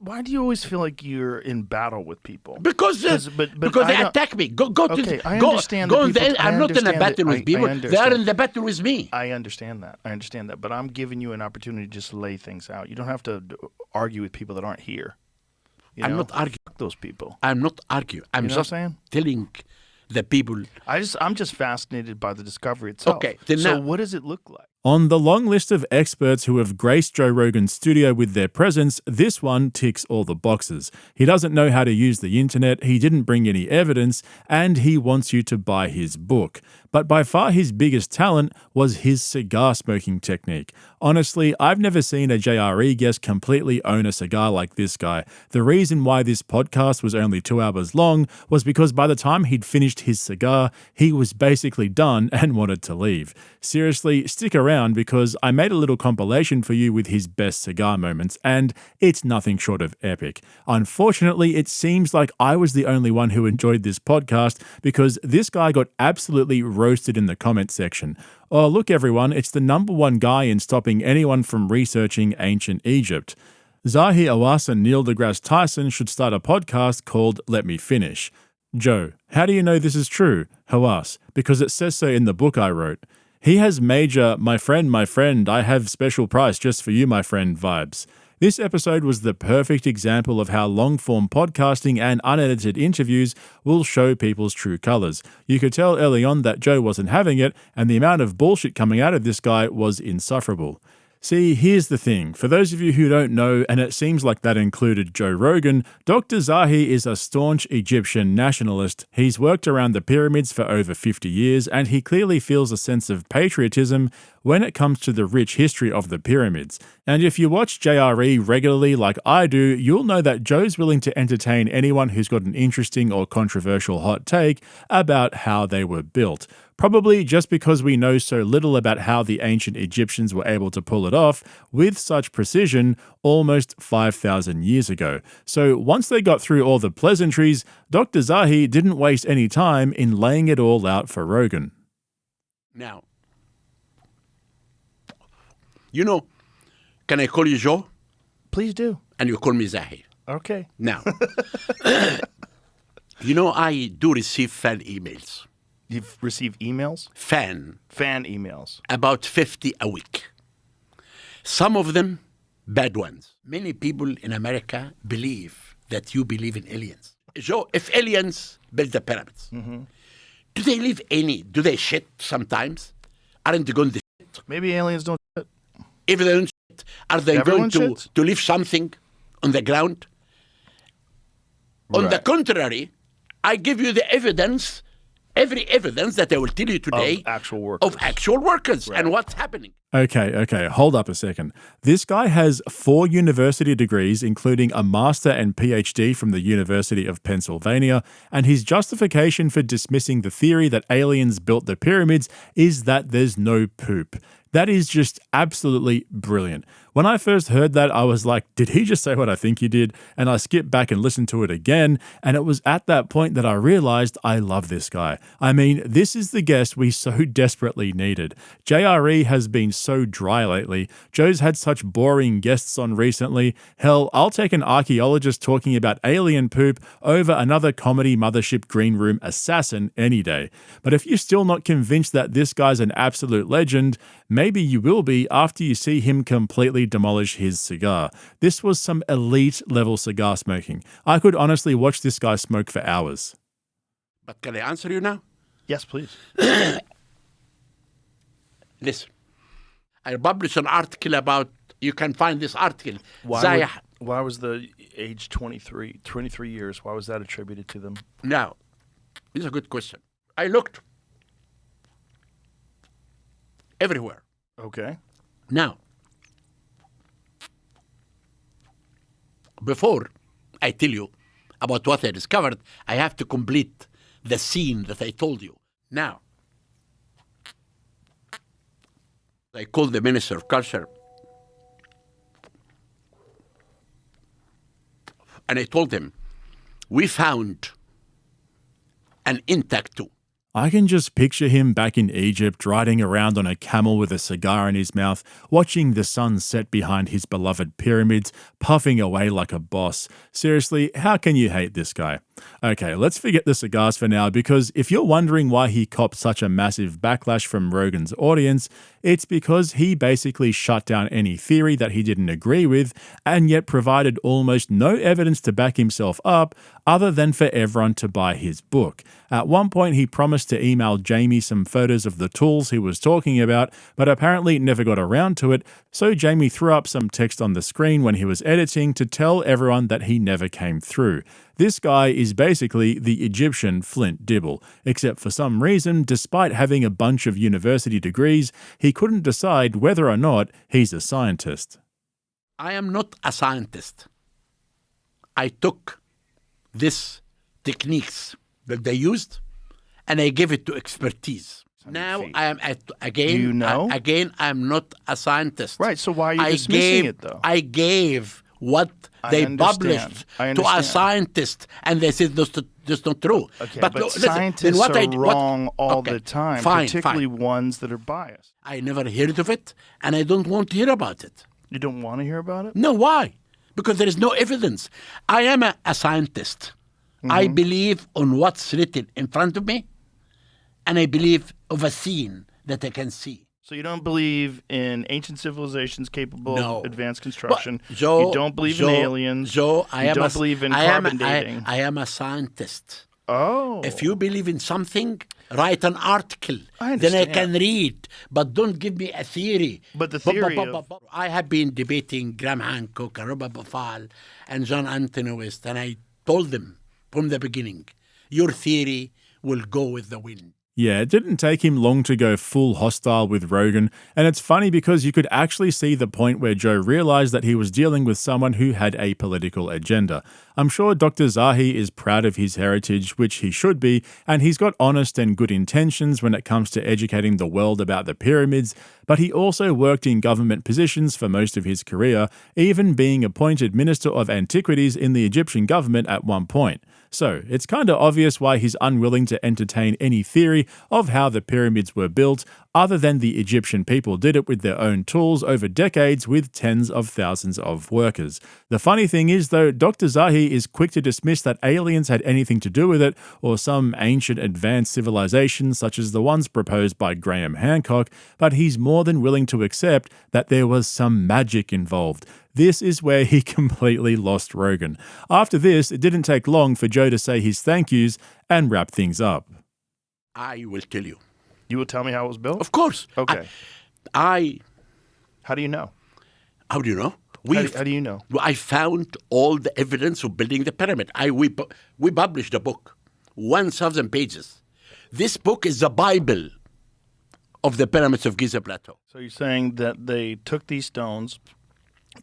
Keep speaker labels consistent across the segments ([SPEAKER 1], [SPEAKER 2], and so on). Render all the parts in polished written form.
[SPEAKER 1] Why do you always feel like you're in battle with people?
[SPEAKER 2] Because they attack me. Go to
[SPEAKER 1] I understand
[SPEAKER 2] I'm not in a battle with people. They are in the battle with me.
[SPEAKER 1] I understand that. But I'm giving you an opportunity to just lay things out. You don't have to argue with people that aren't here.
[SPEAKER 2] I'm not arguing.
[SPEAKER 1] Fuck those people.
[SPEAKER 2] I'm not arguing. I'm just telling the people.
[SPEAKER 1] I'm just fascinated by the discovery itself.
[SPEAKER 2] Okay.
[SPEAKER 1] So what does it look like?
[SPEAKER 3] On the long list of experts who have graced Joe Rogan's studio with their presence, this one ticks all the boxes. He doesn't know how to use the internet, he didn't bring any evidence, and he wants you to buy his book. But by far his biggest talent was his cigar smoking technique. Honestly, I've never seen a JRE guest completely own a cigar like this guy. The reason why this podcast was only 2 hours long was because by the time he'd finished his cigar, he was basically done and wanted to leave. Seriously, stick around because I made a little compilation for you with his best cigar moments, and it's nothing short of epic. Unfortunately, it seems like I was the only one who enjoyed this podcast because this guy got absolutely roasted in the comment section. Oh, look everyone, it's the #1 guy in stopping anyone from researching ancient Egypt. Zahi Hawass and Neil deGrasse Tyson should start a podcast called Let Me Finish. Joe, how do you know this is true? Hawass, because it says so in the book I wrote. He has major, my friend, I have special price just for you, my friend, vibes. This episode was the perfect example of how long-form podcasting and unedited interviews will show people's true colors. You could tell early on that Joe wasn't having it, and the amount of bullshit coming out of this guy was insufferable. See, here's the thing. For those of you who don't know, and it seems like that included Joe Rogan, Dr. Zahi is a staunch Egyptian nationalist. He's worked around the pyramids for over 50 years, and he clearly feels a sense of patriotism when it comes to the rich history of the pyramids. And if you watch JRE regularly like I do, you'll know that Joe's willing to entertain anyone who's got an interesting or controversial hot take about how they were built. Probably just because we know so little about how the ancient Egyptians were able to pull it off with such precision almost 5,000 years ago. So once they got through all the pleasantries, Dr. Zahi didn't waste any time in laying it all out for Rogan.
[SPEAKER 2] Now, can I call you Joe?
[SPEAKER 1] Please do.
[SPEAKER 2] And you call me Zahi.
[SPEAKER 1] Okay.
[SPEAKER 2] Now, I do receive fan emails.
[SPEAKER 1] You've received emails?
[SPEAKER 2] Fan
[SPEAKER 1] emails.
[SPEAKER 2] About 50 a week. Some of them bad ones. Many people in America believe that you believe in aliens. Joe, if aliens build the pyramids, do they leave any? Do they shit sometimes? Aren't they going to shit?
[SPEAKER 1] Maybe aliens don't shit.
[SPEAKER 2] If they don't shit, are they
[SPEAKER 1] Everyone
[SPEAKER 2] going
[SPEAKER 1] shits?
[SPEAKER 2] to leave something on the ground? On the contrary, I give you the evidence. Every evidence that I will tell you today
[SPEAKER 1] of actual workers,
[SPEAKER 2] right. And what's happening.
[SPEAKER 3] Okay, hold up a second. This guy has 4 university degrees, including a master and PhD from the University of Pennsylvania, and his justification for dismissing the theory that aliens built the pyramids is that there's no poop. That is just absolutely brilliant. When I first heard that, I was like, did he just say what I think he did? And I skipped back and listened to it again, and it was at that point that I realized I love this guy. I mean, this is the guest we so desperately needed. JRE has been so dry lately. Joe's had such boring guests on recently. Hell, I'll take an archaeologist talking about alien poop over another comedy mothership green room assassin any day. But if you're still not convinced that this guy's an absolute legend, maybe you will be after you see him completely demolish his cigar. This was some elite level cigar smoking. I could honestly watch this guy smoke for hours.
[SPEAKER 2] But can I answer you now?
[SPEAKER 1] Yes, please.
[SPEAKER 2] Listen, I published an article about, you can find this article.
[SPEAKER 1] Why was the age 23 years, why was that attributed to them?
[SPEAKER 2] Now, this is a good question. I looked everywhere.
[SPEAKER 1] Okay.
[SPEAKER 2] Now, before I tell you about what I discovered, I have to complete the scene that I told you. Now, I called the Minister of Culture and I told him, we found an intact tomb.
[SPEAKER 3] I can just picture him back in Egypt, riding around on a camel with a cigar in his mouth, watching the sun set behind his beloved pyramids, puffing away like a boss. Seriously, how can you hate this guy? Okay, let's forget the cigars for now, because if you're wondering why he copped such a massive backlash from Rogan's audience, it's because he basically shut down any theory that he didn't agree with, and yet provided almost no evidence to back himself up, other than for everyone to buy his book. At one point, he promised to email Jamie some photos of the tools he was talking about, but apparently never got around to it, so Jamie threw up some text on the screen when he was editing to tell everyone that he never came through. This guy is basically the Egyptian Flint Dibble, except for some reason, despite having a bunch of university degrees, he couldn't decide whether or not he's a scientist.
[SPEAKER 2] I am not a scientist. I took these techniques that they used and I gave it to expertise. Now I am again. I am not a scientist.
[SPEAKER 1] Right. So why are you dismissing it though?
[SPEAKER 2] I gave what they published to a scientist, and they said that's not true.
[SPEAKER 1] Okay, but scientists are wrong all the time, particularly ones that are biased.
[SPEAKER 2] I never heard of it, and I don't want to hear about it.
[SPEAKER 1] You don't want to hear about it?
[SPEAKER 2] No, why? Because there is no evidence. I am a scientist. Mm-hmm. I believe on what's written in front of me, and I believe of a scene that I can see.
[SPEAKER 1] So you don't believe in ancient civilizations capable of advanced construction.
[SPEAKER 2] Joe,
[SPEAKER 1] you don't believe in aliens.
[SPEAKER 2] Joe,
[SPEAKER 1] you don't believe in carbon dating.
[SPEAKER 2] I am a scientist.
[SPEAKER 1] Oh.
[SPEAKER 2] If you believe in something, write an article.
[SPEAKER 1] I
[SPEAKER 2] then I can read. But don't give me a theory.
[SPEAKER 1] But the theory
[SPEAKER 2] I have been debating Graham Hancock and Robert Bafal and John Anthony West, and I told them from the beginning, your theory will go with the wind.
[SPEAKER 3] Yeah, it didn't take him long to go full hostile with Rogan, and it's funny because you could actually see the point where Joe realized that he was dealing with someone who had a political agenda. I'm sure Dr. Zahi is proud of his heritage, which he should be, and he's got honest and good intentions when it comes to educating the world about the pyramids, but he also worked in government positions for most of his career, even being appointed Minister of Antiquities in the Egyptian government at one point. So, it's kind of obvious why he's unwilling to entertain any theory of how the pyramids were built, other than the Egyptian people did it with their own tools over decades with tens of thousands of workers. The funny thing is, though, Dr. Zahi is quick to dismiss that aliens had anything to do with it, or some ancient advanced civilization such as the ones proposed by Graham Hancock, but he's more than willing to accept that there was some magic involved. This is where he completely lost Rogan. After this, it didn't take long for Joe to say his thank yous and wrap things up.
[SPEAKER 2] I will tell you.
[SPEAKER 1] You will tell me how it was built?
[SPEAKER 2] Of course.
[SPEAKER 1] Okay.
[SPEAKER 2] How
[SPEAKER 1] do you know?
[SPEAKER 2] How do you know?
[SPEAKER 1] How do you know?
[SPEAKER 2] I found all the evidence of building the pyramid. We published a book, 1,000 pages. This book is the Bible of the pyramids of Giza Plateau.
[SPEAKER 1] So you're saying that they took these stones,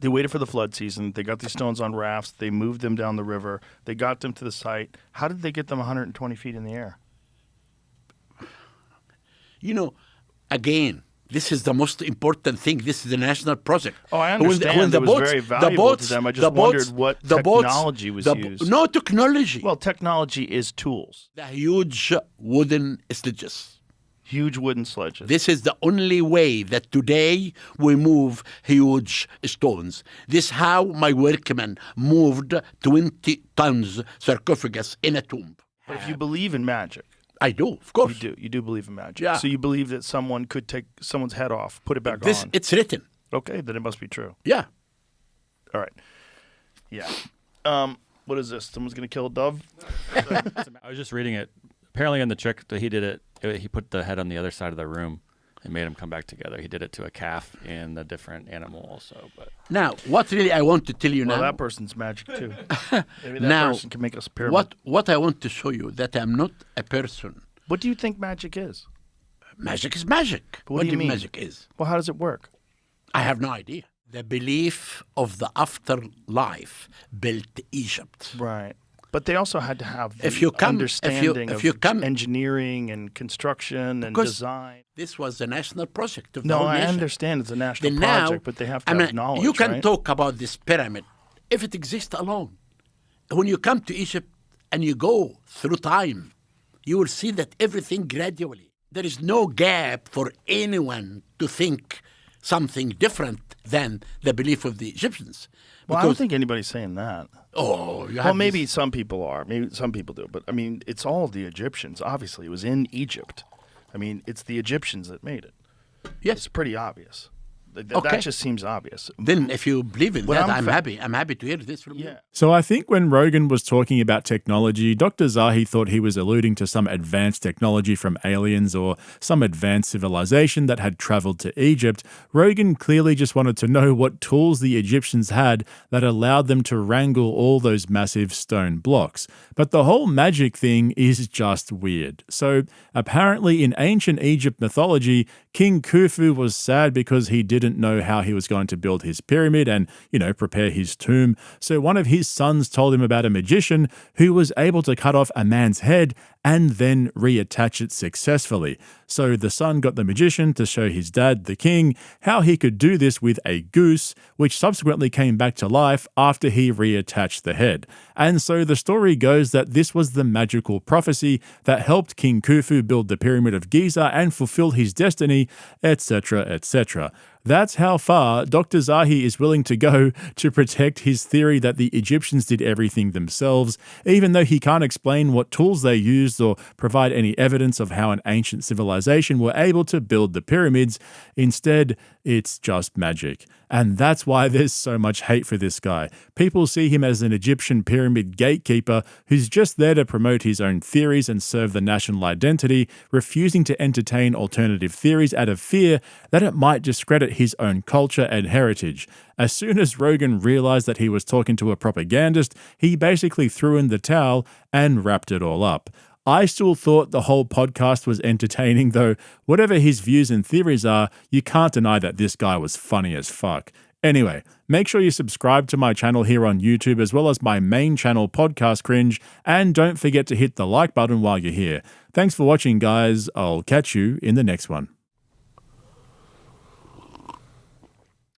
[SPEAKER 1] they waited for the flood season, they got these stones on rafts, they moved them down the river, they got them to the site. How did they get them 120 feet in the air?
[SPEAKER 2] You know, again, this is the most important thing. This is the national project.
[SPEAKER 1] Oh, I understand. It was very valuable to them. I just wondered what technology was used.
[SPEAKER 2] No technology.
[SPEAKER 1] Well, technology is tools.
[SPEAKER 2] The huge wooden sledges.
[SPEAKER 1] Huge wooden sledges.
[SPEAKER 2] This is the only way that today we move huge stones. This is how my workmen moved 20 tons sarcophagus in a tomb.
[SPEAKER 1] But if you believe in magic.
[SPEAKER 2] I do, of course.
[SPEAKER 1] You do believe in magic.
[SPEAKER 2] Yeah.
[SPEAKER 1] So you believe that someone could take someone's head off, put it back on.
[SPEAKER 2] It's written.
[SPEAKER 1] Okay, then it must be true.
[SPEAKER 2] Yeah.
[SPEAKER 1] All right. Yeah. What is this? Someone's going to kill a dove?
[SPEAKER 4] I was just reading it. Apparently in the trick that he did it, he put the head on the other side of the room and made them come back together. He did it to a calf and a different animal also. But
[SPEAKER 2] now, what really I want to tell you now...
[SPEAKER 1] Well, that person's magic too. Maybe that person can make us a pyramid.
[SPEAKER 2] What I want to show you, that I'm not a person...
[SPEAKER 1] What do you think magic is?
[SPEAKER 2] Magic is magic.
[SPEAKER 1] What do you mean?
[SPEAKER 2] Magic is?
[SPEAKER 1] Well, how does it work?
[SPEAKER 2] I have no idea. The belief of the afterlife built Egypt.
[SPEAKER 1] Right. But they also had to have the understanding of engineering and construction and design.
[SPEAKER 2] This was a national project of the
[SPEAKER 1] No,
[SPEAKER 2] whole
[SPEAKER 1] I
[SPEAKER 2] nation.
[SPEAKER 1] understand it's a national project, but they have to have knowledge,
[SPEAKER 2] You can
[SPEAKER 1] right?
[SPEAKER 2] talk about this pyramid if it exists alone. When you come to Egypt and you go through time, you will see that everything gradually. There is no gap for anyone to think something different than the belief of the Egyptians.
[SPEAKER 1] Well, I don't think anybody's saying that.
[SPEAKER 2] Oh, you have
[SPEAKER 1] Well, maybe some people are. Maybe some people do. But, I mean, it's all the Egyptians. Obviously, it was in Egypt. I mean, it's the Egyptians that made it.
[SPEAKER 2] Yes.
[SPEAKER 1] It's pretty obvious.
[SPEAKER 2] Okay.
[SPEAKER 1] That just seems obvious.
[SPEAKER 2] Then if you believe in
[SPEAKER 1] Well,
[SPEAKER 2] that,
[SPEAKER 1] I'm
[SPEAKER 2] I'm happy. I'm happy to hear this from you.
[SPEAKER 1] Yeah.
[SPEAKER 3] So I think when Rogan was talking about technology, Dr. Zahi thought he was alluding to some advanced technology from aliens or some advanced civilization that had traveled to Egypt. Rogan clearly just wanted to know what tools the Egyptians had that allowed them to wrangle all those massive stone blocks. But the whole magic thing is just weird. So apparently in ancient Egypt mythology, King Khufu was sad because he didn't know how he was going to build his pyramid and, prepare his tomb. So one of his sons told him about a magician who was able to cut off a man's head and then reattach it successfully. So the son got the magician to show his dad, the king, how he could do this with a goose, which subsequently came back to life after he reattached the head. And so the story goes that this was the magical prophecy that helped King Khufu build the Pyramid of Giza and fulfill his destiny, etc., etc. That's how far Dr. Zahi is willing to go to protect his theory that the Egyptians did everything themselves, even though he can't explain what tools they used or provide any evidence of how an ancient civilization were able to build the pyramids. Instead, it's just magic. And that's why there's so much hate for this guy. People see him as an Egyptian pyramid gatekeeper who's just there to promote his own theories and serve the national identity, refusing to entertain alternative theories out of fear that it might discredit his own culture and heritage. As soon as Rogan realized that he was talking to a propagandist, he basically threw in the towel and wrapped it all up. I still thought the whole podcast was entertaining, though whatever his views and theories are, you can't deny that this guy was funny as fuck. Anyway, make sure you subscribe to my channel here on YouTube as well as my main channel Podcast Cringe, and don't forget to hit the like button while you're here. Thanks for watching, guys. I'll catch you in the next one.